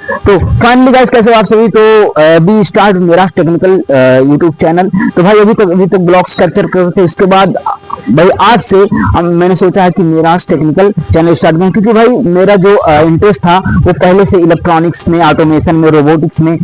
तो finally guys, कैसे हो आप सभी। तो बी स्टार्ट मेरा टेक्निकल यूट्यूब चैनल। तो भाई अभी तक ब्लॉग्स कैप्चर करते थे, उसके बाद भाई आज से मैंने सोचा है कि मेरा टेक्निकल चैनल स्टार्ट करूं, क्योंकि भाई मेरा जो इंटरेस्ट था वो पहले से इलेक्ट्रॉनिक्स में, ऑटोमेशन में, रोबोटिक्स में।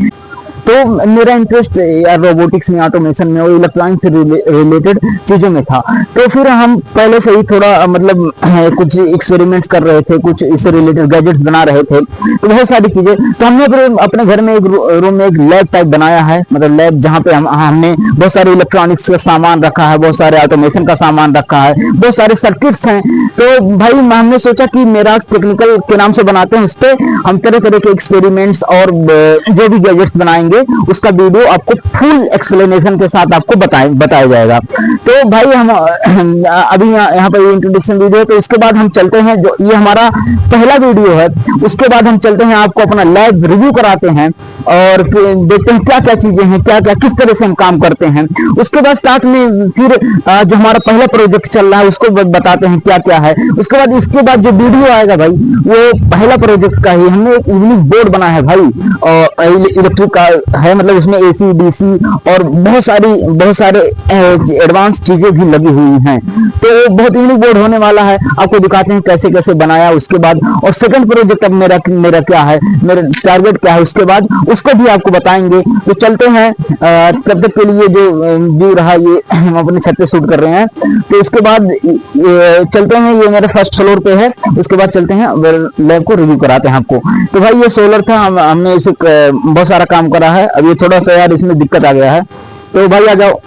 तो मेरा इंटरेस्ट यार रोबोटिक्स में, ऑटोमेशन में और इलेक्ट्रॉनिक से रिलेटेड चीजों में था। तो फिर हम पहले से ही थोड़ा मतलब कुछ एक्सपेरिमेंट्स कर रहे थे, कुछ इससे रिलेटेड गैजेट्स बना रहे थे, तो बहुत सारी चीजें। तो हमने फिर अपने घर में एक रूम में एक लैब टाइप बनाया है, मतलब लैब जहाँ पे हमने बहुत सारे इलेक्ट्रॉनिक्स का सामान रखा है, बहुत सारे ऑटोमेशन का सामान रखा है, बहुत सारे सर्किट्स हैं। तो भाई हमने सोचा कि मेरा टेक्निकल के नाम से बनाते हैं, उस पर हम तरह तरह के एक्सपेरिमेंट्स और जो भी गैजेट्स बनाएंगे उसका वीडियो आपको फुल एक्सप्लेनेशन के साथ आपको बताया जाएगा। तो भाई हम अभी यहाँ पर इंट्रोडक्शन वीडियो है, तो उसके बाद हम चलते हैं, जो ये हमारा पहला वीडियो है, उसके बाद हम चलते हैं, आपको अपना लैब रिव्यू कराते हैं और फिर देखते हैं क्या क्या चीजें हैं, क्या क्या किस तरह से हम काम करते हैं। उसके बाद साथ में फिर जो हमारा पहला प्रोजेक्ट चल रहा है उसको बताते हैं क्या क्या है। उसके बाद इसके बाद जो वीडियो आएगा भाई वो पहला प्रोजेक्ट का ही, हमने एक इवनिंग बोर्ड बनाया है भाई, और इलेक्ट्रिक का है, मतलब उसमें एसी डीसी और बहुत सारे एडवांस चीजें भी लगी हुई हैं। तो बहुत यूनिक बोर्ड होने वाला है, आपको दिखाते हैं कैसे कैसे बनाया उसके बाद। और सेकंड प्रोजेक्ट अब मेरा क्या है, मेरा टारगेट क्या है, उसके बाद उसको भी आपको बताएंगे। तो चलते हैं, तब तक के लिए जो व्यू रहा ये हम अपने छत पे शूट कर रहे हैं। तो इसके बाद चलते हैं, ये मेरे फर्स्ट फ्लोर पे है, उसके बाद चलते हैं लैब को रिव्यू कराते हैं आपको। तो भाई ये सोलर था, हमने इसे बहुत सारा काम करा है। अब ये थोड़ा सा यार इसमें दिक्कत आ गया है, तो भाई आ जाओ।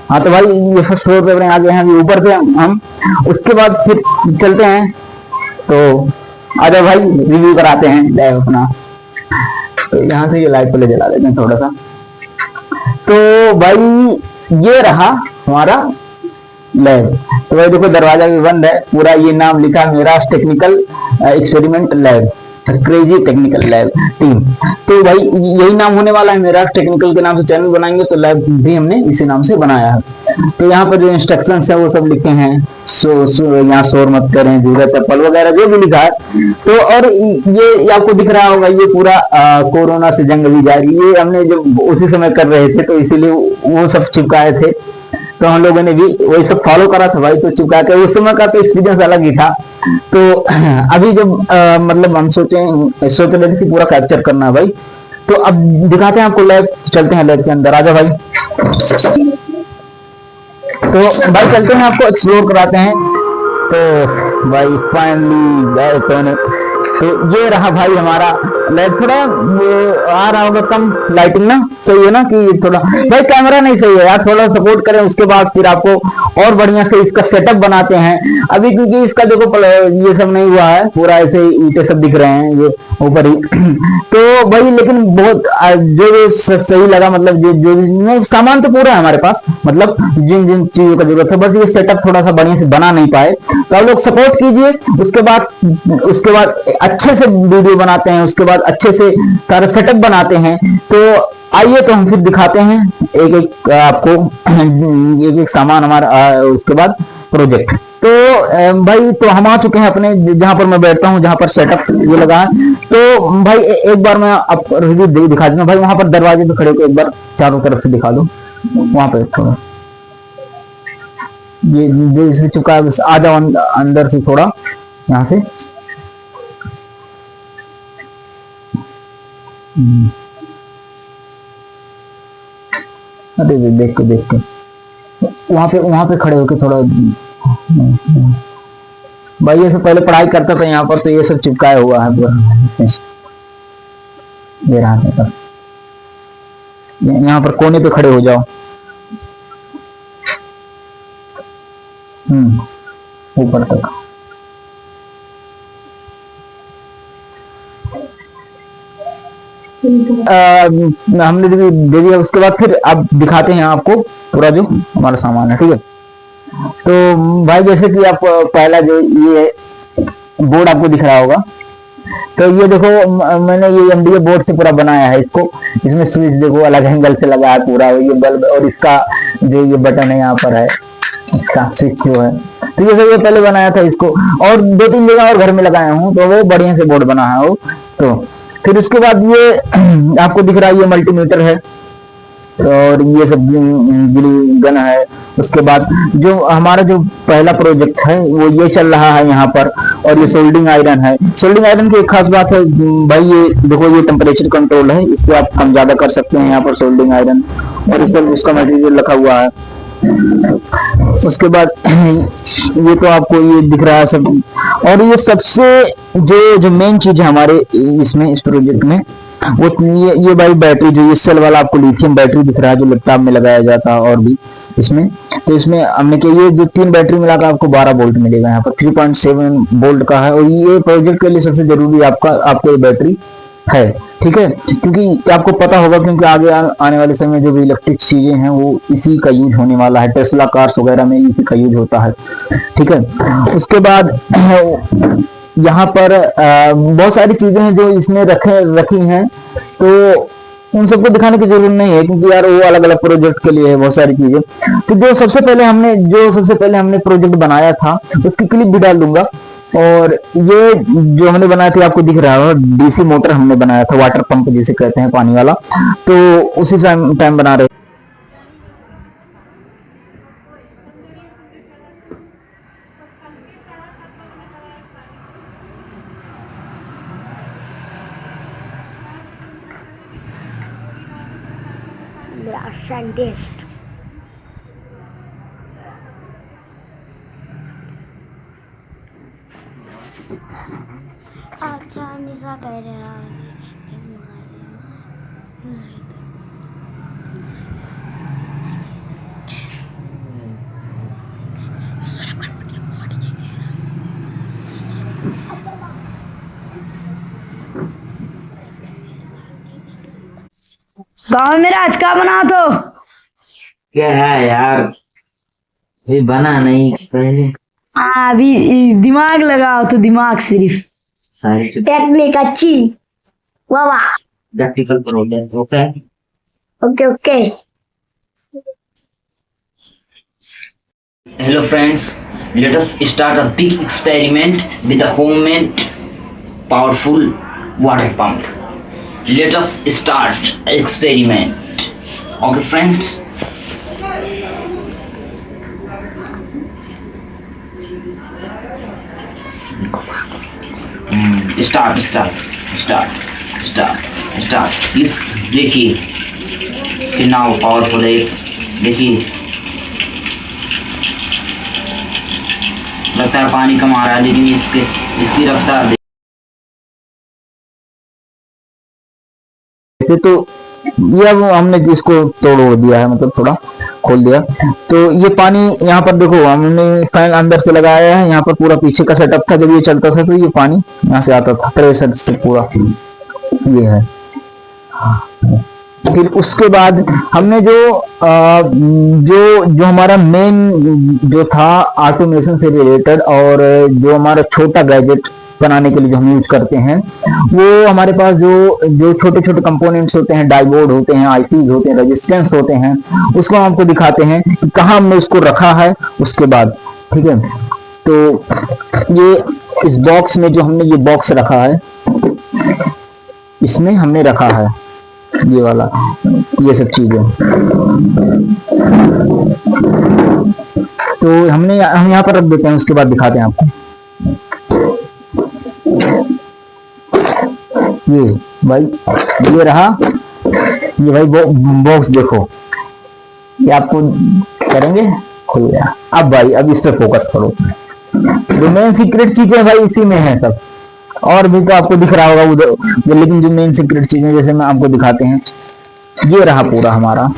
हाँ तो भाई ये फर्स्ट फ्लोर पे आ गए हैं, अभी ऊपर पे हम उसके बाद फिर चलते हैं। तो आ जाओ भाई रिव्यू कराते हैं लैब अपना। तो यहाँ से ये लाइट पहले जला देते हैं थोड़ा सा। तो भाई ये रहा हमारा लैब। तो भाई देखो दरवाजा भी बंद है, पूरा ये नाम लिखा मेरा technical experiment lab, crazy technical lab team. तो भाई यही नाम होने वाला है मेरा, टेक्निकल के नाम से चैनल बनाएंगे तो लैब भी हमने इसी नाम से बनाया है। तो यहाँ पर जो इंस्ट्रक्शंस है वो सब लिखे हैं, यहाँ शोर मत करें, जूता चप्पल वगैरह जो भी लिखा है। तो और ये आपको दिख रहा होगा, ये पूरा कोरोना से जंग भी जारी, ये हमने जब उसी समय कर रहे थे तो इसीलिए वो सब चिपकाए थे। तो हम लोगों ने भी वही सब फॉलो करा था भाई, तो चिपका के उस समय का तो एक्सपीरियंस अलग ही था। तो अभी जब मतलब हम सोच रहे थे कि पूरा कैप्चर करना है भाई, तो अब दिखाते हैं आपको लैब। चलते हैं लैब के अंदर, आजा भाई। तो भाई चलते हैं, आपको एक्सप्लोर कराते हैं। तो भाई फाइनली गए कोने। तो ये रहा भाई हमारा लैब। थोड़ा आ रहा होगा कम लाइटिंग ना, सही है ना कि थोड़ा भाई कैमरा नहीं सही है यार, थोड़ा सपोर्ट करें। उसके बाद फिर आपको और बढ़िया से इसका सेटअप बनाते हैं अभी, क्योंकि इसका देखो ये सब नहीं हुआ है, पूरा ऐसे ईंटें सब दिख रहे हैं ये ऊपर ही। तो भाई लेकिन बहुत जो सही लगा, मतलब जो सामान तो पूरा है हमारे पास, मतलब जिन जिन चीजों का जरूरत है, बस ये सेटअप थोड़ा सा बढ़िया से बना नहीं पाए। तो आप लोग सपोर्ट कीजिए। उसके बाद अच्छे से वीडियो बनाते हैं, उसके बाद अच्छे से सारा सेटअप बनाते हैं। तो आइए तो हम फिर दिखाते हैं एक एक आपको एक एक सामान हमारा, उसके बाद प्रोजेक्ट। तो भाई तो हम आ चुके हैं अपने जहां पर मैं बैठता हूं, जहां पर सेटअप ये लगा है। तो भाई एक बार मैं आपको रिव्यू दिखा दूंगा भाई, वहां पर दरवाजे पे खड़े होकर एक बार चारों तरफ से दिखा दो, वहां पे थोड़ा ये चुका है, आ जाओ अंदर से थोड़ा यहाँ से। अरे देख के वहां पे खड़े होके थोड़ा भाई, ये सब पहले पढ़ाई करता था यहाँ पर, तो ये सब चिपकाया हुआ है पूरा। ये रहा, यहाँ पर कोने पे खड़े हो जाओ। ऊपर तक हमने दे दिया। उसके बाद फिर अब दिखाते हैं आपको पूरा जो हमारा सामान है, ठीक है। तो भाई जैसे कि आप पहला जो ये बोर्ड आपको दिख रहा होगा, तो ये देखो मैंने ये एमडीए बोर्ड से पूरा बनाया है इसको। इसमें स्विच देखो अलग एंगल से लगा है पूरा, ये बल्ब और इसका जो ये बटन है यहाँ पर है, इसका स्विच जो है, तो ये सब ये पहले बनाया था इसको, और 2-3 जगह और घर में लगाया हूँ, तो वो बढ़िया से बोर्ड बना है वो। तो फिर उसके बाद ये आपको दिख रहा है, ये मल्टीमीटर है और ये सब ग्लू गन है। उसके बाद जो हमारा जो पहला प्रोजेक्ट है वो ये चल रहा है यहाँ पर, और ये सोल्डिंग आयरन है। सोल्डिंग आयरन की एक खास बात है भाई, ये देखो ये टेम्परेचर कंट्रोल है, इससे आप कम ज्यादा कर सकते हैं यहाँ पर सोल्डिंग आयरन, और इस सब इसका मटेरियल रखा हुआ है। उसके बाद ये तो आपको ये दिख रहा है सब, और ये सबसे जो मेन चीज है हमारे इसमें इस प्रोजेक्ट में, वो ये भाई बैटरी, जो ये सेल वाला आपको लिथियम बैटरी दिख रहा है जो लैपटॉप में लगाया जाता है और भी इसमें, तो इसमें हमने क्या, ये जो 3 बैटरी मिलाकर आपको 12 वोल्ट मिलेगा, यहाँ पर 3.7 वोल्ट का है, और ये प्रोजेक्ट के लिए सबसे जरूरी आपको ये बैटरी है, ठीक है, क्योंकि आपको पता होगा क्योंकि आगे आने वाले समय जो भी इलेक्ट्रिक चीजें हैं वो इसी का यूज होने वाला है, टेस्ला कार्स वगैरह में इसी का यूज होता है, ठीक है। उसके बाद यहाँ पर बहुत सारी चीजें हैं जो इसमें रखी हैं, तो उन सबको दिखाने की जरूरत नहीं है क्योंकि यार वो अलग अलग प्रोजेक्ट के लिए है बहुत सारी चीजें। तो जो सबसे पहले हमने प्रोजेक्ट बनाया था उसकी क्लिप भी डाल दूंगा, और ये जो हमने बनाया था आपको दिख रहा है, डीसी मोटर हमने बनाया था, वाटर पंप जिसे कहते हैं पानी वाला, तो उसी टाइम बना रहे। Scientist. अच्छा निशा कह रहा है गाँव में आज का बना तो क्या है यार, ये बना नहीं पहले। अभी दिमाग लगाओ तो दिमाग सिर्फ सारी टेक्निक अच्छी, वाह वाह, प्रैक्टिकल प्रोजेक्ट होता है। Okay okay. Hello friends, let us start a big experiment with a homemade powerful water pump. Let us start experiment. Okay friends? Start. Please देखिए कितना पावरफुल है, देखिए लगता है पानी कम आ रहा है, लेकिन इसकी रफ्तार तो ये अब हमने इसको तोड़ दिया है, मतलब थोड़ा खोल दिया, तो ये पानी यहाँ पर देखो हमने फैन अंदर से लगाया है, यहाँ पर पूरा पीछे का सेटअप था, जब ये चलता था तो ये पानी यहाँ से आता था प्रेशर से पूरा, ये है। फिर उसके बाद हमने जो हमारा मेन जो था ऑटोमेशन से रिलेटेड, और जो हमारा छोटा गैजेट बनाने के लिए जो हम यूज करते हैं, वो हमारे पास जो छोटे छोटे कंपोनेंट्स होते हैं, डाइबोर्ड होते हैं, आईसीज होते हैं, रेजिस्टेंस होते हैं, उसको हम आपको दिखाते हैं कि कहाँ हमने उसको रखा है उसके बाद, ठीक है। तो ये इस बॉक्स में जो हमने ये बॉक्स रखा है, इसमें हमने रखा है ये वाला, ये सब चीजें, तो हम यहाँ पर रख देते हैं, उसके बाद दिखाते हैं आपको। ये भाई ये रहा, ये भाई बॉक्स देखो, ये आपको करेंगे खुल गया। अब भाई अब इस पर फोकस करो, जो मेन सीक्रेट चीजें भाई इसी में है सब, और भी तो आपको दिख रहा होगा उधर, लेकिन जो मेन सीक्रेट चीजें जैसे मैं आपको दिखाते हैं, ये रहा पूरा हमारा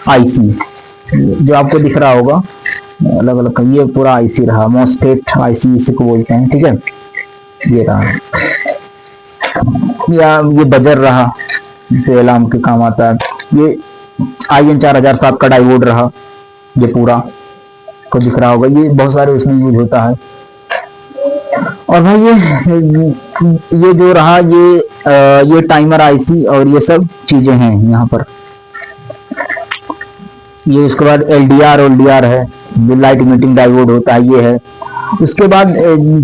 आईसी, जो आपको दिख रहा होगा अलग अलग, ये पूरा आईसी रहा, मोस्फेट आईसी इसी को बोलते हैं, ठीक है। ये रहा, या ये बजर रहा, जिसे अलार्म के काम आता है, ये IN 4007 का डायोड रहा, ये पूरा को दिख रहा होगा, ये बहुत सारे उसमें यूज होता है। और भाई ये जो रहा, ये टाइमर आईसी और ये सब चीजें हैं यहाँ पर, ये उसके बाद LDR और LDR है, जो लाइट इमिटिंग डायोड होता है ये है। उसके बाद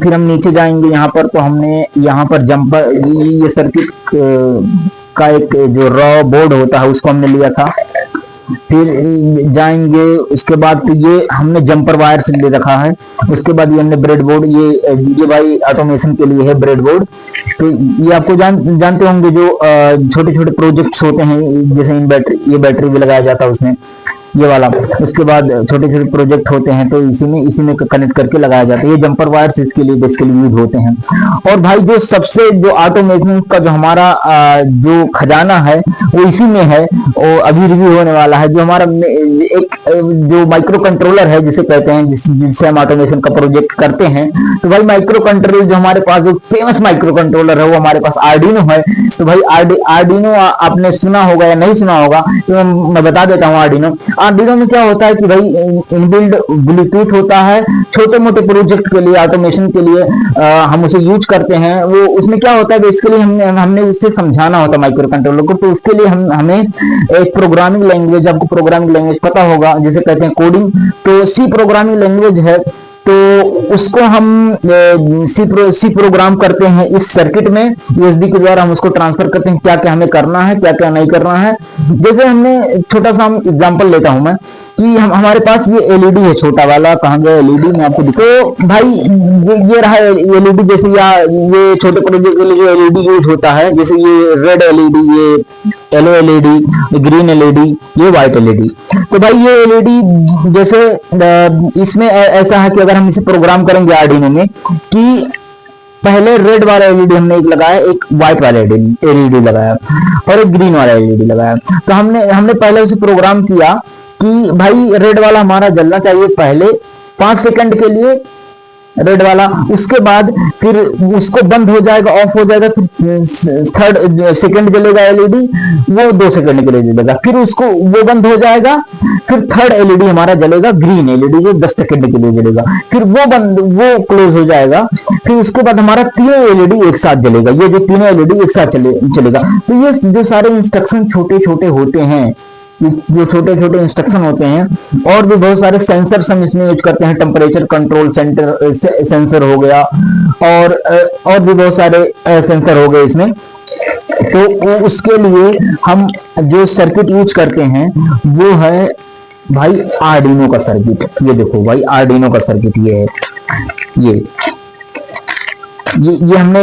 फिर हम नीचे जाएंगे यहाँ पर, तो हमने यहाँ पर जंपर, ये सर्किट का एक जो रॉ बोर्ड होता है उसको हमने लिया था। फिर जाएंगे उसके बाद तो ये हमने जंपर वायर से ले रखा है। उसके बाद ये हमने ब्रेड बोर्ड, ये भाई ऑटोमेशन के लिए है ब्रेड बोर्ड। तो ये आपको जानते होंगे जो छोटे छोटे प्रोजेक्ट्स होते हैं, जैसे इन बैटरी, ये बैटरी भी लगाया जाता है उसमें, ये वाला। उसके बाद छोटे छोटे प्रोजेक्ट होते हैं तो इसी में कनेक्ट करके लगाया जाता है। ये जंपर वायर्स इसके लिए बेसिकली यूज होते हैं। और भाई जो सबसे जो ऑटोमेशन का जो हमारा जो खजाना है वो इसी में है, और अभी रिव्यू होने वाला है। जो हमारा एक जो माइक्रो कंट्रोलर है जिसे कहते हैं, जिससे हम ऑटोमेशन का प्रोजेक्ट करते हैं। तो भाई माइक्रो कंट्रोलर जो हमारे पास जो फेमस माइक्रो कंट्रोलर है वो हमारे पास आर्डिनो है। तो भाई आर्डिनो आपने सुना होगा या नहीं सुना होगा, तो मैं बता देता हूँ। आर्डिनो में क्या होता है कि भाई इनबिल्ड ब्लूटूथ होता है। छोटे मोटे प्रोजेक्ट के लिए, ऑटोमेशन के लिए हम उसे यूज करते हैं। वो उसमें क्या होता है बेसिकली हमने उससे समझाना होता है माइक्रो कंट्रोलर को। तो उसके लिए हमें एक प्रोग्रामिंग लैंग्वेज, आपको प्रोग्रामिंग लैंग्वेज पता होगा जिसे कहते हैं कोडिंग, तो सी प्रोग्रामिंग लैंग्वेज है। तो उसको हम सी प्रोग्राम करते हैं इस सर्किट में, यूएसबी के द्वारा हम उसको ट्रांसफर करते हैं, क्या क्या हमें करना है, क्या क्या नहीं करना है। जैसे हमने छोटा सा एग्जांपल लेता हूं मैं कि हमारे पास ये एलईडी है, छोटा वाला, कहाँ गया एलईडी, मैं आपको तो भाई ये रहा एलईडी। जैसे ये छोटे प्रोजेक्ट के लिए जो एलईडी यूज होता है, जैसे ये रेड एलईडी, ये येलो एलईडी, ग्रीन एलईडी, ये व्हाइट एलईडी। तो भाई ये एलईडी जैसे इसमें ऐसा है कि अगर हम इसे प्रोग्राम करेंगे आर्डिनो में कि पहले रेड वाला एलईडी हमने एक लगाया, एक व्हाइट वाला एलईडी लगाया और एक ग्रीन वाला एलईडी लगाया। तो हमने पहले उसे प्रोग्राम किया कि भाई रेड वाला हमारा जलना चाहिए पहले 5 सेकंड के लिए, रेड वाला। उसके बाद फिर उसको बंद हो जाएगा, ऑफ हो जाएगा, फिर थर्ड सेकंड जलेगा एलईडी, वो 2 सेकंड के लिए जलेगा, फिर उसको वो बंद हो जाएगा, फिर थर्ड एलईडी हमारा जलेगा, ग्रीन एलईडी, जो 10 सेकंड के लिए जलेगा, फिर वो क्लोज हो जाएगा। फिर उसके बाद हमारा तीनों एलईडी एक साथ जलेगा, ये जो तीनों एलईडी एक साथ चलेगा। तो ये जो सारे इंस्ट्रक्शन छोटे छोटे होते हैं, जो छोटे छोटे इंस्ट्रक्शन होते हैं, और भी बहुत सारे सेंसर्स हम इसमें यूज करते हैं। टेम्परेचर कंट्रोल सेंसर हो गया, और भी बहुत सारे सेंसर हो गए इसमें। तो उसके लिए हम जो सर्किट यूज करते हैं वो है भाई आर्डिनो का सर्किट। ये देखो भाई आर्डिनो का सर्किट ये है। ये हमने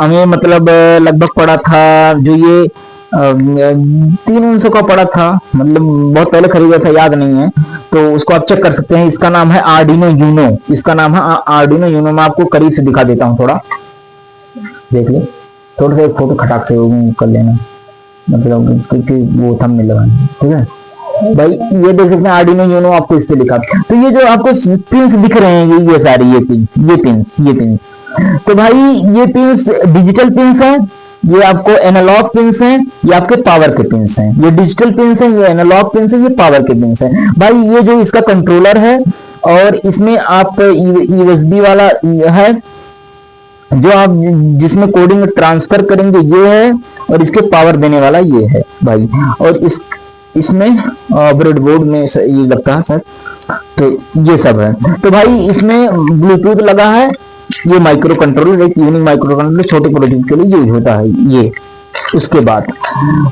हमें मतलब लगभग पड़ा था, जो ये 300 का पड़ा था, मतलब बहुत पहले खरीदा था, याद नहीं है। तो उसको आप चेक कर सकते हैं। इसका नाम है आर्डिनो यूनो, इसका नाम है आर्डिनो यूनो। मैं आपको करीब से दिखा देता हूँ, थोड़ा देख ले, थोड़ा सा एक फोटो खटाक से कर लेना, मतलब क्योंकि वो थंबनेल लगाना, ठीक है भाई। ये देख सकते हैं आर्डिनो यूनो, आपको इस पे लिखा। तो ये जो आपको पिंस दिख रहे हैं, ये सारी ये पिंस, तो भाई ये पिंस डिजिटल पिंस है, ये आपको एनालॉग पिंस हैं, ये आपके पावर के पिंस हैं। ये डिजिटल पिंस हैं, ये एनालॉग पिंस हैं, ये पावर के पिंस हैं। भाई ये जो इसका कंट्रोलर है, और इसमें आप यूएसबी वाला है जो आप जिसमें कोडिंग ट्रांसफर करेंगे, ये है, और इसके पावर देने वाला ये है भाई। और इसमें ब्रेड बोर्ड में ये लगता है सर, तो ये सब है। तो भाई इसमें ब्लूटूथ लगा है, ये माइक्रो कंट्रोलर, एक यूनिक माइक्रो कंट्रोलर छोटे प्रोजेक्ट के लिए यूज होता है ये। उसके बाद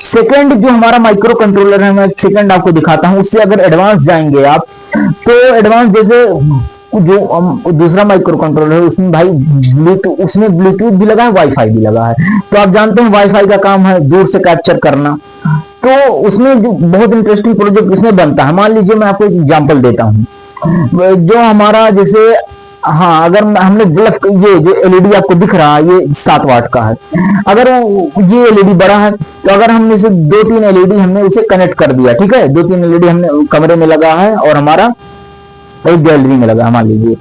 सेकंड जो हमारा माइक्रो कंट्रोलर है, मैं सेकंड आपको दिखाता हूं। उससे अगर एडवांस जाएंगे आप, तो एडवांस जैसे जो दूसरा माइक्रो कंट्रोलर है उसमें भाई ब्लूटूथ भी लगा है, वाईफाई भी लगा है। तो आप जानते हैं वाईफाई का काम है दूर से कैप्चर करना। तो उसमें जो बहुत इंटरेस्टिंग प्रोजेक्ट इसमें बनता है। मान लीजिए मैं आपको एक एग्जांपल देता हूं, जो हमारा जैसे, हाँ, अगर हमने बल्ब, ये जो एलईडी आपको दिख रहा है ये 7 वाट का है। अगर ये एलईडी बड़ा है, तो अगर हमने इसे 2-3 एलईडी हमने उसे कनेक्ट कर दिया, ठीक है, 2-3 एलईडी हमने कमरे में लगा है और हमारा एक गैलरी में लगा, मान लीजिए।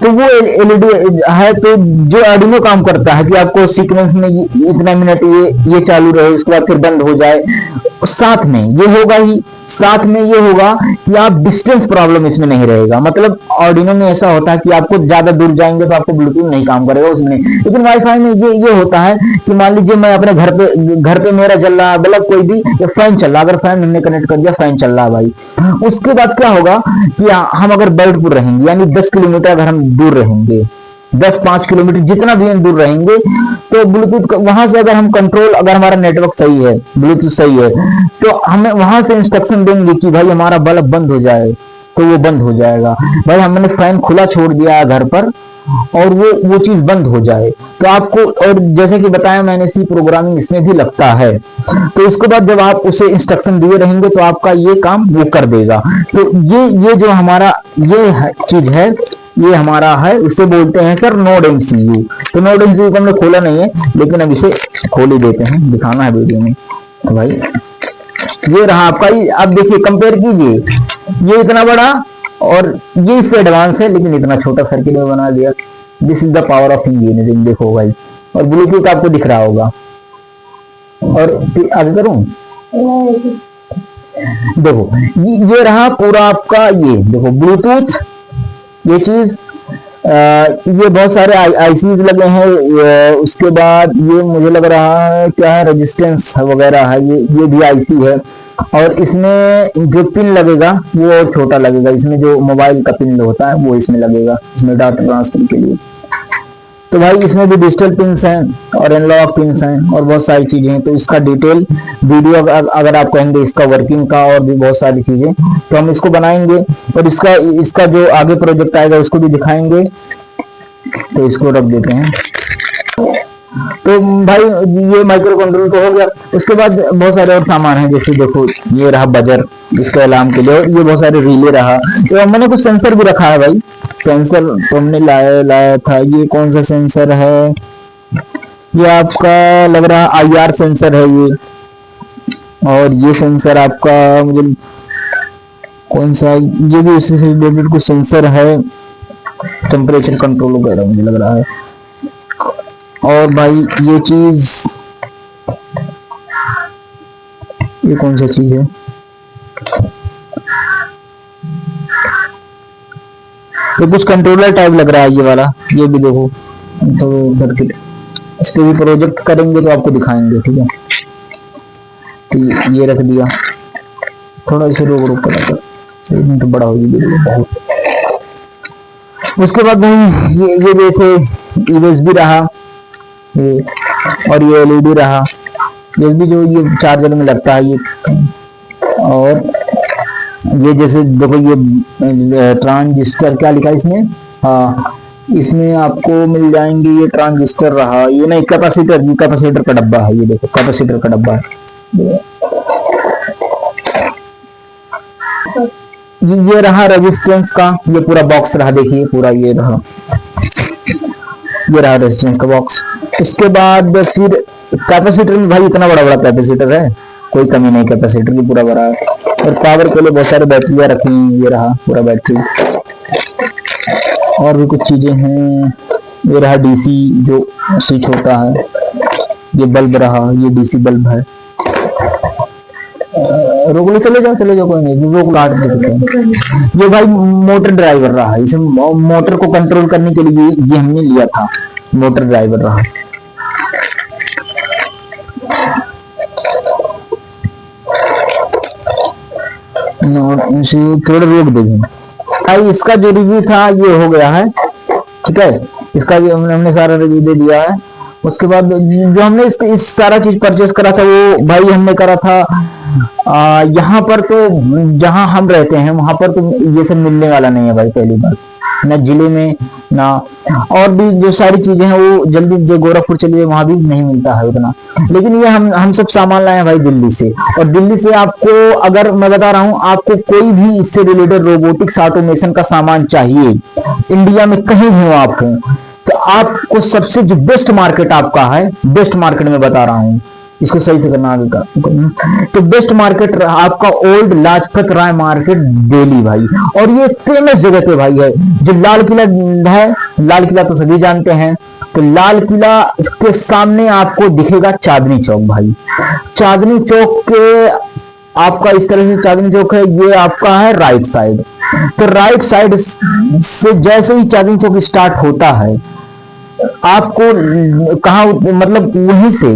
तो वो एलईडी है, तो जो आर्डिनो काम करता है कि आपको सीक्वेंस में इतना मिनट ये चालू रहे, उसके बाद फिर बंद हो जाए, साथ में ये होगा ही, साथ में ये होगा कि आप डिस्टेंस प्रॉब्लम इसमें नहीं रहेगा। मतलब ऑर्डिनो में ऐसा होता है कि आपको ज्यादा दूर जाएंगे तो आपको ब्लूटूथ नहीं काम करेगा उसमें, लेकिन वाईफाई में ये होता है कि मान लीजिए मैं अपने घर पे मेरा चल रहा है बल्ब कोई भी, या फैन चल रहा, अगर फैन हमने कनेक्ट कर दिया, फैन चल रहा है भाई, उसके बाद क्या होगा कि हम अगर बैरकपुर रहेंगे यानी 10 किलोमीटर अगर हम दूर रहेंगे, 10-5 किलोमीटर जितना भी हम दूर रहेंगे, तो ब्लूटूथ वहां से अगर हम कंट्रोल, अगर हमारा नेटवर्क सही है, ब्लूटूथ सही है, तो हमें वहां से इंस्ट्रक्शन देंगे कि भाई हमारा बल्ब बंद हो जाए, तो वो बंद हो जाएगा। भाई हमने फैन खुला छोड़ दिया घर पर और वो चीज बंद हो जाए, तो आपको, और जैसे कि बताया मैंने, सी प्रोग्रामिंग इसमें भी लगता है। तो इसके बाद जब आप उसे इंस्ट्रक्शन दिए रहेंगे तो आपका ये काम वो कर देगा। तो ये जो हमारा ये चीज है, ये हमारा है, उसे बोलते हैं सर नोड एमसीयू। तो नोड एमसीयू को हमने खोला नहीं है, लेकिन अब इसे खोल ही देते हैं, दिखाना है वीडियो में। तो भाई ये रहा आपका, अब देखिए कंपेयर कीजिए, ये इतना बड़ा और ये इससे एडवांस है, लेकिन इतना छोटा सर्किट में बना दिया। This is the power of engineering, देखो भाई। और ब्लूटूथ आपको दिख रहा होगा, और आगे करूं, देखो ये रहा पूरा आपका, ये देखो ब्लूटूथ, ये चीज, ये बहुत सारे आईसीज लगे हैं। उसके बाद ये मुझे लग रहा है क्या है, रेजिस्टेंस वगैरह है, ये भी आईसी है। और इसमें जो पिन लगेगा वो और छोटा लगेगा, इसमें जो मोबाइल का पिन होता है वो इसमें लगेगा, इसमें डाटा ट्रांसफर के लिए। तो भाई इसमें भी डिजिटल पिन्स हैं और एनालॉग पिन्स हैं और बहुत सारी चीजें हैं। तो इसका डिटेल वीडियो अगर आप कहेंगे इसका वर्किंग का और भी बहुत सारी चीजें, तो हम इसको बनाएंगे और इसका जो आगे प्रोजेक्ट आएगा उसको भी दिखाएंगे। तो इसको रख देते हैं। तो भाई ये माइक्रो कंट्रोलर तो हो गया। उसके बाद बहुत सारे और सामान है, जैसे देखो ये रहा बजर इसके अलार्म के लिए, और ये बहुत सारे रिले रहा। तो मैंने कुछ सेंसर भी रखा है भाई, सेंसर तो हमने लाया था। ये कौन सा सेंसर है, ये आपका लग रहा है IR सेंसर है ये। और ये सेंसर आपका मुझे कौन सा, ये भी इससे रिलेटेड कुछ सेंसर है, टेम्परेचर कंट्रोल वगैरह मुझे लग रहा है। और भाई ये चीज, ये कौन सा चीज है, ये कुछ कंट्रोलर टाइप लग रहा है ये वाला, ये भी देखो। तो सर्किट इस पे भी प्रोजेक्ट करेंगे तो आपको दिखाएंगे, ठीक है। तो ये रख दिया, थोड़ा इसे रोक कर रखा, नहीं तो बड़ा होगी वीडियो बहुत। उसके बाद भाई ये जैसे यूएसबी रहा ये, और ये एलईडी रहा, यूएसबी जो ये चार्जर में लगता है ये। और ये जैसे देखो ये ट्रांजिस्टर, क्या लिखा है इसमें, हाँ इसमें आपको मिल जाएंगे ये ट्रांजिस्टर रहा, ये नहीं कैपेसिटर का डब्बा है, ये देखो कैपेसिटर का डब्बा है। ये रहा रेजिस्टेंस का, ये पूरा बॉक्स रहा, देखिए पूरा ये रहा रेजिस्टेंस का बॉक्स। इसके बाद फिर कैपेसिटर में भाई इतना बड़ा कैपेसिटर है, कोई कमी नहीं कैपेसिटर की, पूरा बड़ा है। और पावर के लिए बहुत सारे बैटरियां रखी हैं, ये रहा पूरा बैटरी। और भी कुछ चीजें हैं, ये रहा डीसी जो स्विच होता है, ये बल्ब रहा, ये डीसी बल्ब है। रोक लो, चले जाओ कोई नहीं, रोक लो, आठ देते हैं। ये भाई मोटर ड्राइवर रहा, इसे मोटर को कंट्रोल करने के लिए ये हमने लिया था, मोटर ड्राइवर रहा। थोड़ा रोक देंगे भाई। इसका जो रिव्यू था ये हो गया है, ठीक है। इसका भी हमने सारा रिव्यू दे दिया है। उसके बाद जो हमने इस सारा चीज परचेस करा था वो भाई हमने करा था यहाँ पर। तो जहाँ हम रहते हैं वहां पर तो ये सब मिलने वाला नहीं है भाई, पहली बार ना जिले में ना, और भी जो सारी चीजें हैं वो जल्दी जो गोरखपुर चलिए वहां भी नहीं मिलता है उतना। लेकिन ये हम सब सामान लाए हैं भाई दिल्ली से। और दिल्ली से आपको, अगर मैं बता रहा हूँ, आपको कोई भी इससे रिलेटेड रोबोटिक्स ऑटोमेशन का सामान चाहिए इंडिया में कहीं भी हो आप हो, तो आपको सबसे जो बेस्ट मार्केट आपका है, बेस्ट मार्केट में बता रहा हूँ, इसको सही से करना आगे का। तो बेस्ट मार्केट आपका ओल्ड लाजपत राय मार्केट दिल्ली भाई। और ये फेमस जगह पे भाई है, जो लाल किला है, लाल किला तो सभी जानते हैं। तो लाल किला के सामने आपको दिखेगा चांदनी चौक भाई। चांदनी चौक के आपका इस तरह से चांदनी चौक है, ये आपका है राइट साइड। तो राइट साइड से जैसे ही चांदनी चौक स्टार्ट होता है, आपको कहाँ मतलब वहीं से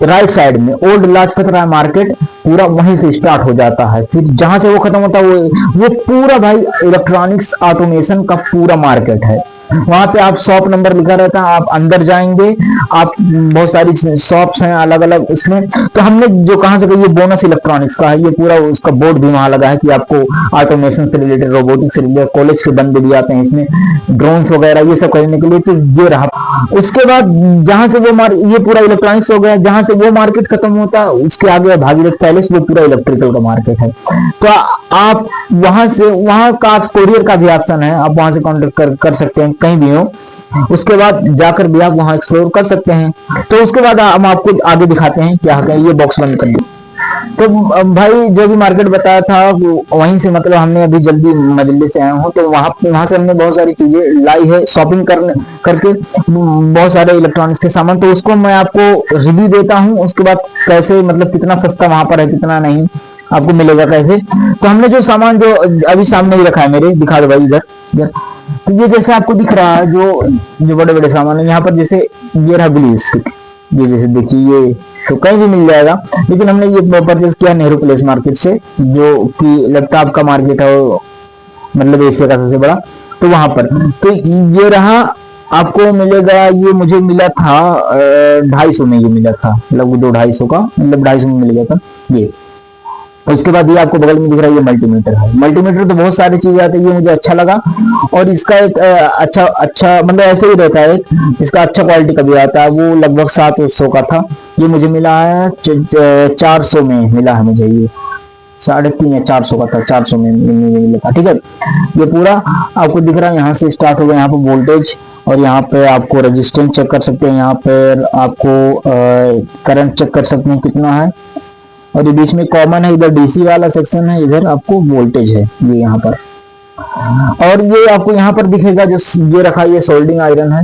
राइट साइड में ओल्ड लाजपत राय मार्केट पूरा वहीं से स्टार्ट हो जाता है। फिर जहां से वो खत्म होता है वो पूरा भाई इलेक्ट्रॉनिक्स ऑटोमेशन का पूरा मार्केट है। वहां पे आप शॉप नंबर लिखा रहता है, आप अंदर जाएंगे, आप बहुत सारी शॉप्स हैं अलग अलग इसमें। तो हमने जो कहां से ये बोनस इलेक्ट्रॉनिक्स का है, ये पूरा उसका बोर्ड भी वहां लगा है कि आपको ऑटोमेशन से रिलेटेड, रोबोटिक्स से रिलेटेड, कॉलेज के बंदे भी आते हैं इसमें, ड्रोन्स वगैरह ये सब करने के लिए। तो ये रहा। उसके बाद जहां से वो ये पूरा इलेक्ट्रॉनिक्स हो गया, जहां से वो मार्केट खत्म होता है उसके आगे भागीरथ पैलेस, वो पूरा इलेक्ट्रिकल का मार्केट है। तो आप वहां से, वहां का कोरियर का भी ऑप्शन है, आप वहां से कॉन्टेक्ट कर सकते हैं कहीं भी हो। उसके बाद जाकर भी आप वहां एक्सप्लोर कर सकते हैं। तो उसके बाद हम आपको आगे दिखाते हैं क्या है। ये बॉक्स बंद कर दिया। तो भाई जो भी मार्केट बताया था वहीं से, मतलब हमने अभी जल्दी मदिल्ली से आए हो, तो वहां से हमने बहुत सारी चीजें लाई है शॉपिंग करके, बहुत सारे इलेक्ट्रॉनिक्स के सामान। तो उसको मैं आपको रिव्यू देता हूँ। उसके बाद कैसे, मतलब कितना सस्ता वहां पर है, कितना नहीं आपको मिलेगा कैसे। तो हमने जो सामान जो अभी सामने ही रखा है मेरे, दिखा दो भाई इधर। तो ये जैसे आपको दिख रहा है जो बड़े बड़े सामान है यहाँ पर, जैसे ये रहा ग्लू स्टिक, ये जैसे देखिए ये तो कहीं भी मिल जाएगा, लेकिन हमने ये परचेज किया नेहरू प्लेस मार्केट से, जो कि लैपटॉप का मार्केट है, मतलब एशिया का सबसे बड़ा। तो वहां पर तो ये रहा, आपको मिलेगा। ये मुझे मिला था 250 में, ये मिला था लगभग 200-250 का, मतलब 250 में मिल गया था ये। उसके बाद ये आपको बगल में दिख रहा है, ये मल्टीमीटर है। मल्टीमीटर तो बहुत सारी चीजें आती है, ये मुझे अच्छा लगा। और इसका एक अच्छा मतलब ऐसे ही रहता है, इसका अच्छा क्वालिटी का भी आता है। वो लगभग 700 का था, ये मुझे मिला है 400 में मिला है मुझे। ये 350 या 400 का था, 400 में मिला था। ठीक है, ये पूरा आपको दिख रहा है। यहाँ से स्टार्ट हो गया, यहाँ पे वोल्टेज, और यहाँ पे आपको रेजिस्टेंस चेक कर सकते हैं, यहाँ पे आपको करंट चेक कर सकते हैं कितना है। और ये बीच में कॉमन है, इधर डीसी वाला सेक्शन है, इधर आपको वोल्टेज है ये यहाँ पर। और ये आपको यहाँ पर दिखेगा जो ये रखा, ये सोल्डिंग आयरन है।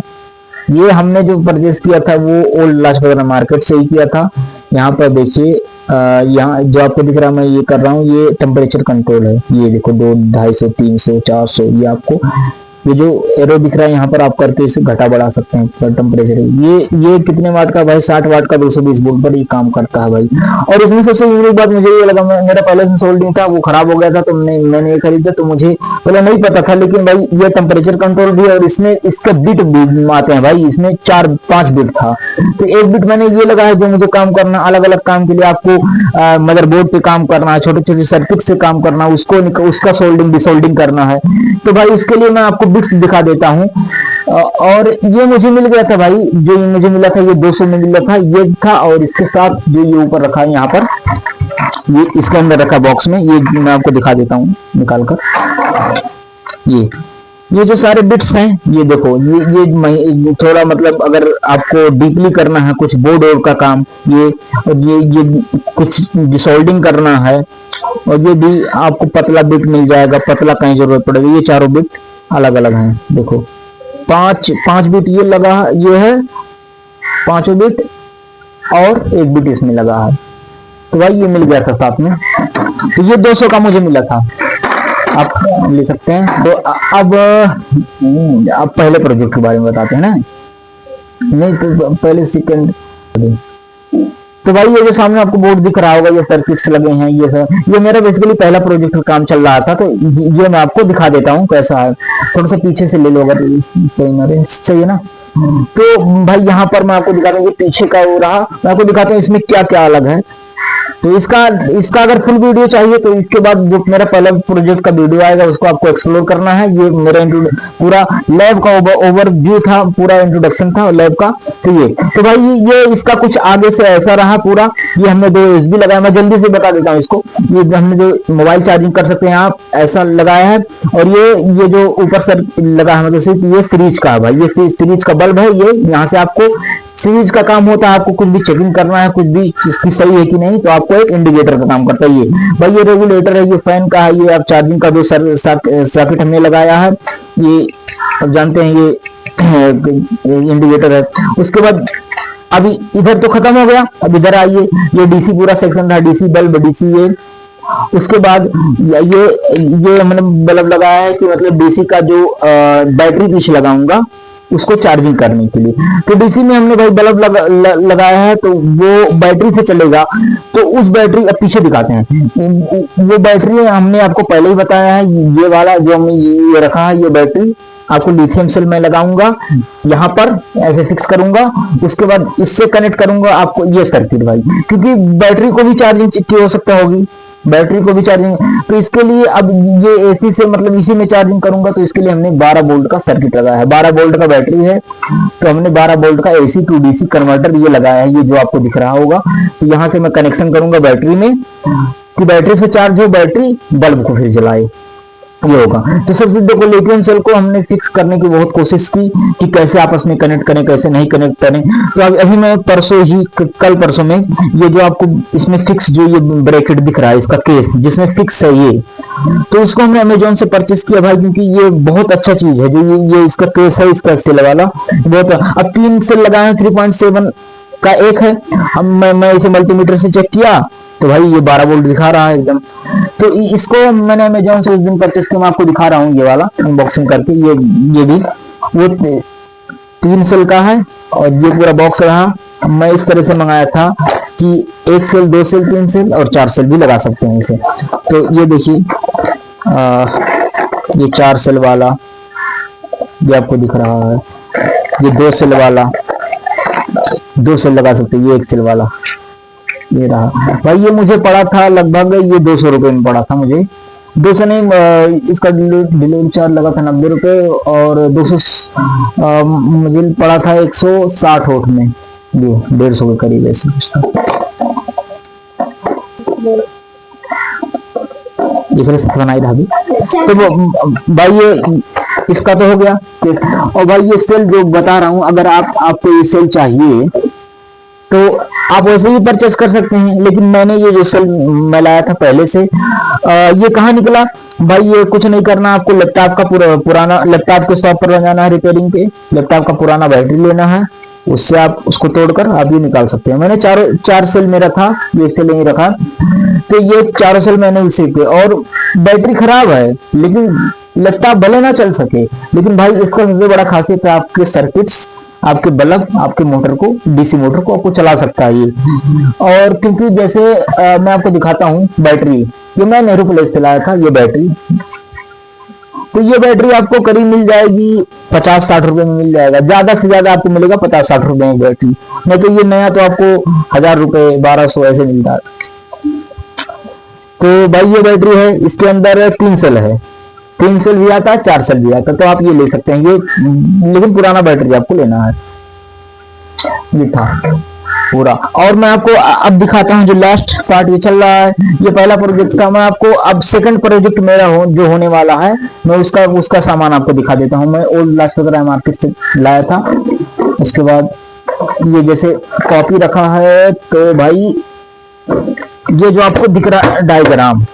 ये हमने जो परचेज किया था वो ओल्ड लाजपत मार्केट से ही किया था। यहाँ पर देखिए, यहाँ जो आपको दिख रहा है मैं ये कर रहा हूँ, ये टेम्परेचर कंट्रोल है। ये देखो 200, 250, 300, 400, ये आपको ये जो एरो दिख रहा है यहाँ पर आप करके इसे घटा बढ़ा सकते हैं टेम्परेचर। ये कितने वाट का भाई, 60 वाट का 220 वोल्ट पर ये काम करता है भाई। और इसमें सबसे यूनिक बात मुझे ये लगा, मेरा पहले से सोल्डिंग था, वो खराब हो गया था, तो मैंने ये खरीदा। तो मुझे पहले नहीं पता था, लेकिन भाई ये टेम्परेचर कंट्रोल भी है, और इसमें इसके बिट भी आते हैं भाई। इसमें 4-5 बिट था, तो एक बिट मैंने ये लगा है जो मुझे काम करना, अलग अलग काम के लिए आपको मदरबोर्ड पे काम करना है, छोटे छोटे सर्किट से काम करना, उसका सोल्डिंग डिसोल्डिंग करना है। तो भाई उसके लिए मैं आपको बिट्स दिखा देता हूँ। और ये मुझे मिल गया था भाई, जो मुझे मिला था ये 200 में मिला था, ये था। और इसके साथ जो ये ऊपर रखा है यहाँ पर, ये इसके अंदर रखा बॉक्स में, ये मैं आपको दिखा देता हूँ निकाल कर। ये जो सारे बिट्स हैं, ये देखो, ये थोड़ा मतलब अगर आपको डीपली करना है कुछ बोर्ड और का काम, ये कुछ डिसोल्डिंग करना है, और ये भी आपको पतला बिट मिल जाएगा, पतला कहीं जरूरत पड़ेगी। ये चारों बिट अलग अलग हैं, देखो 5 बिट ये लगा, ये है 5 बिट, और 1 बिट इसमें लगा है। तो भाई ये मिल गया था साथ में। तो ये 200 का मुझे मिला था, आप ले सकते हैं। तो अब पहले प्रोजेक्ट के बारे में बताते हैं ना, नहीं तो पहले सेकंड। तो भाई ये जो सामने आपको बोर्ड दिख रहा होगा, ये सर्किट्स लगे हैं, ये मेरा बेसिकली पहला प्रोजेक्ट का काम चल रहा था। तो ये मैं आपको दिखा देता हूँ कैसा है। थोड़ा सा पीछे से ले लो अगर सही है ना। तो भाई यहाँ पर मैं आपको दिखाता हूँ, पीछे का हो रहा, मैं आपको दिखाता हूँ इसमें क्या क्या अलग है। तो इसका अगर फुल वीडियो चाहिए तो इसके बाद जो मेरा पहला प्रोजेक्ट का वीडियो आएगा उसको आपको एक्सप्लोर करना है। ये मेरा पूरा लैब का ओवरव्यू था, पूरा इंट्रोडक्शन था लैब का। तो भाई ये इसका कुछ आगे से ऐसा रहा पूरा। ये हमने 2 USB लगाया, मैं जल्दी से बता देता हूँ इसको। ये हमने जो मोबाइल चार्जिंग कर सकते हैं आप, ऐसा लगाया है। और ये जो ऊपर सर लगा है, मतलब ये सीरीज का है भाई, ये सीरीज का बल्ब है। ये यहाँ से आपको सीरीज का काम होता है, आपको कुछ भी चेकिंग करना है, कुछ भी चीज सही है कि नहीं, तो आपको एक इंडिकेटर का काम करता है ये भाई। ये रेगुलेटर है, ये फैन का है, ये आप चार्जिंग का जो सर्किट हमने लगाया है, ये आप जानते हैं, ये इंडिकेटर है। उसके बाद अभी इधर तो खत्म हो गया, अब इधर आइए, ये डीसी पूरा सेक्शन था, डीसी बल्ब, डीसी ये। उसके बाद ये हमने बल्ब लगाया है कि मतलब डीसी का जो बैटरी पीछे लगाऊंगा उसको चार्जिंग करने के लिए। तो डीसी में हमने भाई बल्ब लगाया है तो वो बैटरी से चलेगा। तो उस बैटरी, अब पीछे दिखाते हैं, वो बैटरी हमने आपको पहले ही बताया है, ये वाला जो हमने ये रखा है, ये बैटरी आपको लिथियम सेल में लगाऊंगा, यहाँ पर ऐसे फिक्स करूंगा। उसके बाद इससे कनेक्ट करूंगा आपको ये सर्किट भाई, क्योंकि बैटरी को भी चार्जिंग की हो सकता होगी, बैटरी को भी चार्जिंग। तो इसके लिए अब ये एसी से मतलब इसी में चार्जिंग करूंगा, तो इसके लिए हमने 12 वोल्ट का सर्किट लगाया है। 12 वोल्ट का बैटरी है, तो हमने 12 वोल्ट का एसी टू डीसी कन्वर्टर ये लगाया है, ये जो आपको दिख रहा होगा। तो यहाँ से मैं कनेक्शन करूंगा बैटरी में कि बैटरी से चार्ज हो, बैटरी बल्ब को फिर जलाए, ये होगा। तो सबसे देखो लिथियम सेल को हमने फिक्स करने की बहुत कोशिश की कि कैसे आपस में कनेक्ट करें, कैसे नहीं कनेक्ट करें। तो अभी मैं परसों ही, कल परसों में, ये जो आपको इसमें फिक्स जो ये ब्रैकेट दिख रहा है, इसका केस जिसमें फिक्स है ये, तो इसको हमने अमेजोन से परचेस किया भाई, क्योंकि ये बहुत अच्छा चीज है। जो ये इसका केस है, इसका सेल वाला बहुत। अब 3 सेल लगाए हैं, 3.7 का एक है। अब मैं इसे मल्टीमीटर से चेक किया तो भाई ये 12 वोल्ट दिखा रहा है एकदम। तो इसको मैंने अमेजोन से उस दिन परचेस किया, मैं आपको दिखा रहा हूँ ये वाला अनबॉक्सिंग करके। ये भी वो 3 सेल का है और ये पूरा बॉक्स रहा। मैं इस तरह से मंगाया था कि 1 सेल, 2 सेल, 3 सेल और 4 सेल भी लगा सकते हैं इसे। तो ये देखिए ये 4 सेल वाला ये आपको दिख रहा है, ये 2 सेल वाला, 2 सेल लगा सकते हैं, ये 1 सेल वाला ये रहा भाई। ये मुझे पड़ा था लगभग ये 200 रुपए में पड़ा था मुझे, 200 नहीं, इसका डिलीवरी चार्ज लगा था 90 रुपए और 200 मुझे पड़ा था 160 होठ में, ये 150 के करीब ऐसे कुछ था। ये फिर बनाई था अभी। तो भाई ये इसका तो हो गया। और भाई ये सेल जो बता रहा हूँ, अगर आपको ये सेल चाहिए तो आप वैसे ही परचेस कर सकते हैं, लेकिन मैंने ये जो सेल मैं लाया था पहले से, ये कहाँ निकला भाई। ये कुछ नहीं करना, आपको लैपटॉप का पुराना लैपटॉप के शॉप पर जाना है रिपेयरिंग पे, लैपटॉप का पुराना बैटरी लेना है, उससे आप उसको तोड़कर आप ये निकाल सकते हैं। मैंने 4 सेल मेरा था, ये सेल नहीं रखा, तो ये 4 सेल मैंने उसी पे। और बैटरी खराब है, लेकिन लैपटॉप भले ना चल सके, लेकिन भाई इसका सबसे बड़ा खासियत है आपके सर्किट्स, आपके बल्ब, आपके मोटर को, डीसी मोटर को आपको चला सकता है ये। और क्योंकि जैसे मैं आपको दिखाता हूँ बैटरी, ये मैं नेहरू प्लेस से लाया था ये बैटरी। तो ये बैटरी आपको करीब मिल जाएगी 50-60 रुपए में मिल जाएगा, ज्यादा से ज्यादा आपको मिलेगा 50-60 रुपए में बैटरी। नहीं तो ये नया तो आपको 1000 रुपए, 1200 ऐसे मिलता है। तो भाई ये बैटरी है, इसके अंदर 3 सेल है, 3 सेल भी आता है, 4 सेल भी आता है, तो आप ये ले सकते हैं ये, लेकिन पुराना बैटरी आपको लेना है। ये था पूरा। और मैं आपको अब दिखाता हूँ जो लास्ट पार्ट ये चल रहा है, ये पहला प्रोजेक्ट था। मैं आपको अब सेकंड प्रोजेक्ट मेरा जो होने वाला है, मैं उसका सामान आपको दिखा देता हूँ। मैं ओल्ड लास्ट वगैरह मार्केट से लाया था। उसके बाद ये जैसे कॉपी रखा है, तो भाई ये जो आपको दिख रहा है डायग्राम,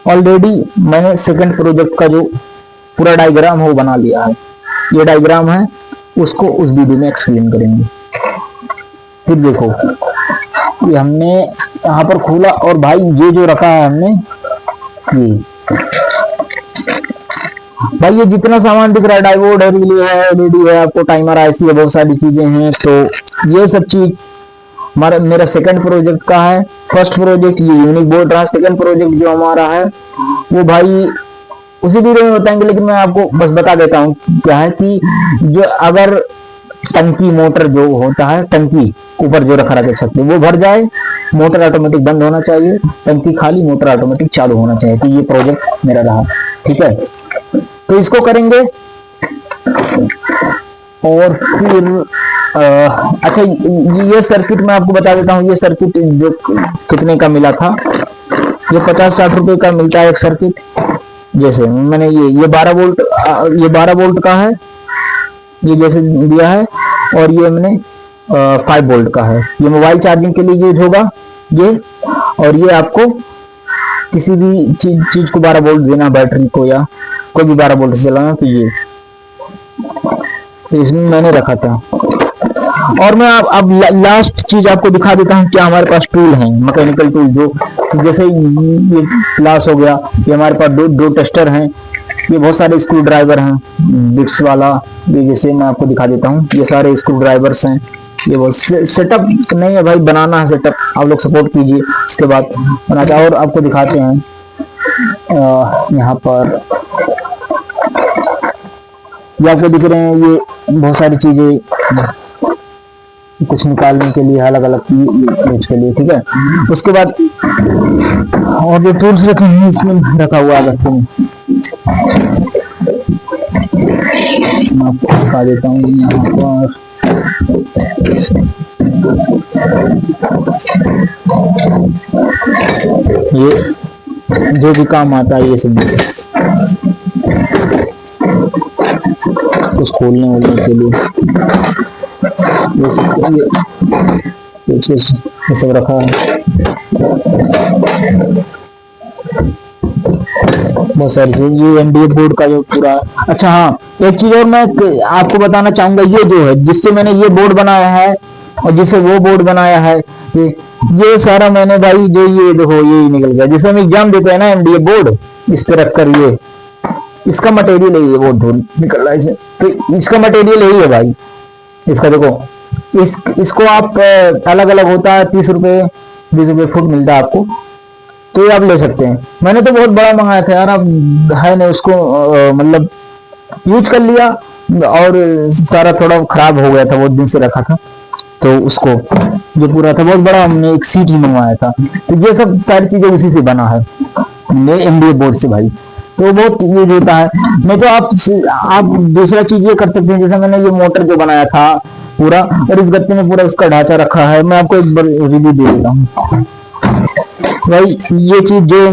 ऑलरेडी मैंने सेकंड प्रोजेक्ट का जो पूरा डायग्राम है वो बना लिया है। ये डायग्राम है, उसको उस वीडियो में एक्सप्लेन करेंगे। फिर देखो ये हमने यहाँ पर खोला, और भाई ये जो रखा है हमने, ये भाई ये जितना सामान दिख रहा है, डायोड है, रिले है, एलईडी है, आपको टाइमर, आईसी है, बहुत सारी चीजें हैं। तो ये सब चीज मेरा सेकंड प्रोजेक्ट का है। फर्स्ट प्रोजेक्ट ये यूनिक बोर्ड रहा, सेकंड प्रोजेक्ट जो हमारा है वो भाई उसी वीडियो में बताएंगे, लेकिन मैं आपको बस बता देता हूँ क्या है कि जो अगर टंकी मोटर जो होता है, टंकी ऊपर जो रखा रखे छत पे, वो भर जाए, मोटर ऑटोमेटिक बंद होना चाहिए, टंकी खाली, मोटर ऑटोमेटिक चालू होना चाहिए। तो ये प्रोजेक्ट मेरा रहा, ठीक है। तो इसको करेंगे। और फिर अच्छा ये सर्किट मैं आपको बता देता हूँ। ये सर्किट जो कितने का मिला था, ये 50-60 रुपए का मिलता है एक सर्किट। जैसे मैंने ये 12 वोल्ट का है, ये जैसे दिया है, और ये मैंने 5 वोल्ट का है। ये मोबाइल चार्जिंग के लिए यूज होगा ये। और ये आपको किसी भी चीज को 12 वोल्ट देना, बैटरी को या कोई भी 12 वोल्ट से चलाना, तो ये तो इसमें मैंने रखा था। और मैं अब लास्ट चीज आपको दिखा देता हूँ। क्या हमारे पास टूल हैं, मैकेनिकल टूल, जो जैसे ये प्लास हो गया, ये हमारे पास दो टेस्टर हैं, ये बहुत सारे स्क्रू ड्राइवर हैं बिट्स वाला, ये जैसे मैं आपको दिखा देता हूँ, ये सारे स्क्रू ड्राइवर्स हैं। ये बहुत सेटअप नहीं है भाई, बनाना है सेटअप, आप लोग सपोर्ट कीजिए, उसके बाद बनाते। और आपको दिखाते हैं यहाँ पर ये आपको दिख रहे हैं, ये बहुत सारी चीजें कुछ निकालने के लिए, अलग अलग पेज के लिए, ठीक है। उसके बाद और जो टूल्स रखे हैं इसमें रखा हुआ है, मैं आपको दिखा देता हूँ यहाँ पर। ये जो भी काम आता है ये सब कुछ खोलने वोलने के लिए ये सब रखा है, बहुत सारी चीज। ये एनडीए बोर्ड का जो पूरा। अच्छा हाँ, एक चीज और मैं आपको बताना चाहूंगा, ये जो है जिससे मैंने ये बोर्ड बनाया है और जिससे वो बोर्ड बनाया है, ये सारा मैंने भाई, जो ये देखो ये निकल गया, जिसे हम एग्जाम देते हैं ना एनडीए बोर्ड, इस पे रखकर, ये इसका मटेरियल है, ये बोर्ड निकल रहा है, तो इसका मटेरियल यही है भाई। इसका देखो, इसको आप अलग अलग होता है, 30 रुपए 20 रुपए फुट मिलता है आपको, तो ये आप ले सकते हैं। मैंने तो बहुत बड़ा मंगाया था यार, अब है नहीं उसको, मतलब यूज कर लिया और सारा थोड़ा खराब हो गया था, बहुत दिन से रखा था, तो उसको जो पूरा था बहुत बड़ा, हमने एक सीट ही मंगवाया था। तो ये सब सारी चीजें उसी से बना है, एनडीए बोर्ड से भाई, तो बहुत यूज होता है। नहीं तो आप दूसरा चीज ये कर सकते हैं, जैसे मैंने ये मोटर जो बनाया था पूरा, और इस गत्ते में पूरा उसका ढांचा रखा है, मैं आपको एक बार रिव्यू दे देता हूँ भाई। ये चीज जो